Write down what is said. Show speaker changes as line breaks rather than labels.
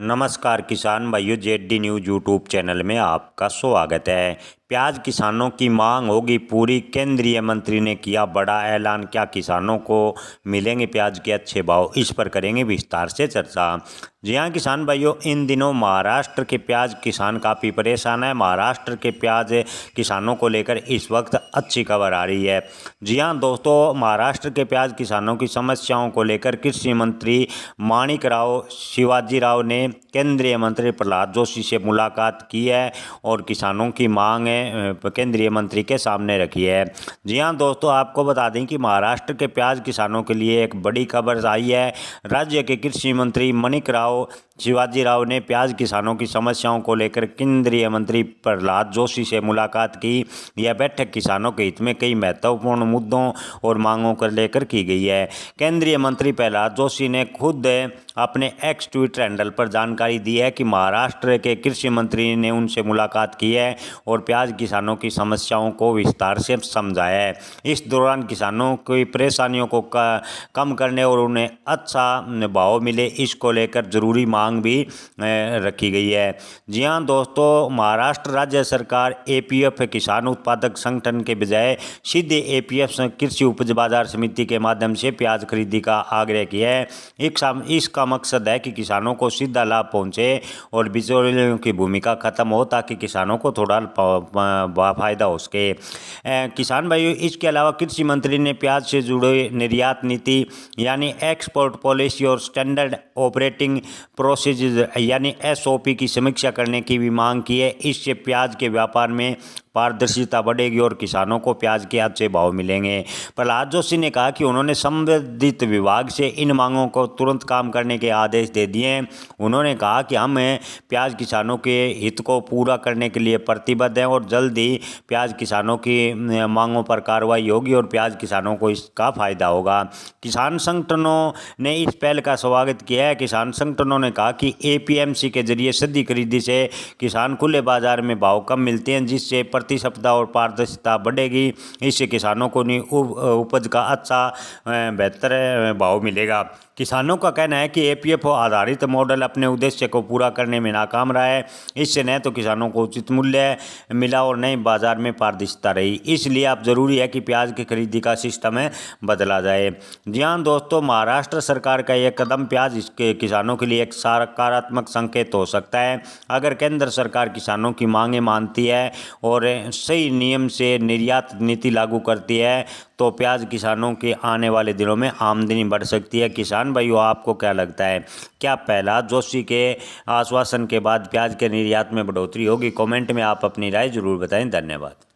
नमस्कार किसान भाइयों, जेडी न्यूज़ यूट्यूब चैनल में आपका स्वागत है। प्याज किसानों की मांग होगी पूरी, केंद्रीय मंत्री ने किया बड़ा ऐलान। क्या किसानों को मिलेंगे प्याज के अच्छे भाव, इस पर करेंगे विस्तार से चर्चा। जी हाँ किसान भाइयों, इन दिनों महाराष्ट्र के प्याज किसान काफ़ी परेशान है। महाराष्ट्र के प्याज किसानों को लेकर इस वक्त अच्छी खबर आ रही है। जी हाँ दोस्तों, महाराष्ट्र के प्याज किसानों की समस्याओं को लेकर कृषि मंत्री माणिकराव शिवाजीराव ने केंद्रीय मंत्री प्रहलाद जोशी से मुलाकात की है और किसानों की मांग केंद्रीय मंत्री के सामने रखी है। जी हाँ दोस्तों, आपको बता दें कि महाराष्ट्र के प्याज किसानों के लिए एक बड़ी खबर आई है। राज्य के कृषि मंत्री माणिकराव शिवाजीराव ने प्याज किसानों की समस्याओं को लेकर केंद्रीय मंत्री प्रहलाद जोशी से मुलाकात की। यह बैठक किसानों के हित में कई महत्वपूर्ण मुद्दों और मांगों को लेकर की गई है। केंद्रीय मंत्री प्रहलाद जोशी ने खुद अपने एक्स ट्विटर हैंडल पर जानकारी दी है कि महाराष्ट्र के कृषि मंत्री ने उनसे मुलाकात की है और प्याज किसानों की समस्याओं को विस्तार से समझाया है। इस दौरान किसानों की परेशानियों को कम करने और उन्हें अच्छा भाव मिले, इसको लेकर जरूरी मांग भी रखी गई है। जी हाँ दोस्तों, महाराष्ट्र राज्य सरकार एपीएफ किसान उत्पादक संगठन के बजाय सीधे एपीएफ कृषि उपज बाजार समिति के माध्यम से प्याज खरीदी का आग्रह किया है। इसका मकसद है कि किसानों को सीधा लाभ पहुंचे और बिचौलियों की भूमिका खत्म हो, ताकि किसानों को थोड़ा फायदा हो सके। किसान भाइयों, इसके अलावा कृषि मंत्री ने प्याज से जुड़े निर्यात नीति यानी एक्सपोर्ट पॉलिसी और स्टैंडर्ड ऑपरेटिंग प्रोसीजर यानी एसओपी की समीक्षा करने की भी मांग की है। इससे प्याज के व्यापार में पारदर्शिता बढ़ेगी और किसानों को प्याज के अच्छे भाव मिलेंगे। प्रहलाद जोशी ने कहा कि उन्होंने संबंधित विभाग से इन मांगों को तुरंत काम करने के आदेश दे दिए हैं। उन्होंने कहा कि हम प्याज किसानों के हित को पूरा करने के लिए प्रतिबद्ध हैं और जल्द ही प्याज किसानों की मांगों पर कार्रवाई होगी और प्याज किसानों को इसका फायदा होगा। किसान संगठनों ने इस पहल का स्वागत किया है। किसान संगठनों ने कहा कि एपीएमसी के जरिए सीधी खरीदी से किसान खुले बाजार में भाव कम मिलते हैं, जिससे प्रति सप्ताह और पारदर्शिता बढ़ेगी। इससे किसानों को उपज का अच्छा बेहतर भाव मिलेगा। किसानों का कहना है कि एपीएफ आधारित मॉडल अपने उद्देश्य को पूरा करने में नाकाम रहा है। इससे न तो किसानों को उचित मूल्य मिला और न ही बाजार में पारदर्शिता रही। इसलिए अब जरूरी है कि प्याज की खरीदी का सिस्टम बदला जाए। जी हाँ दोस्तों, महाराष्ट्र सरकार का यह कदम प्याज इसके किसानों के लिए एक सकारात्मक संकेत हो सकता है। अगर केंद्र सरकार किसानों की मांगें मानती है और सही नियम से निर्यात नीति लागू करती है तो प्याज किसानों के आने वाले दिनों में आमदनी बढ़ सकती है। किसान भाइयों, आपको क्या लगता है? क्या प्रहलाद जोशी के आश्वासन के बाद प्याज के निर्यात में बढ़ोतरी होगी? कमेंट में आप अपनी राय जरूर बताएं। धन्यवाद।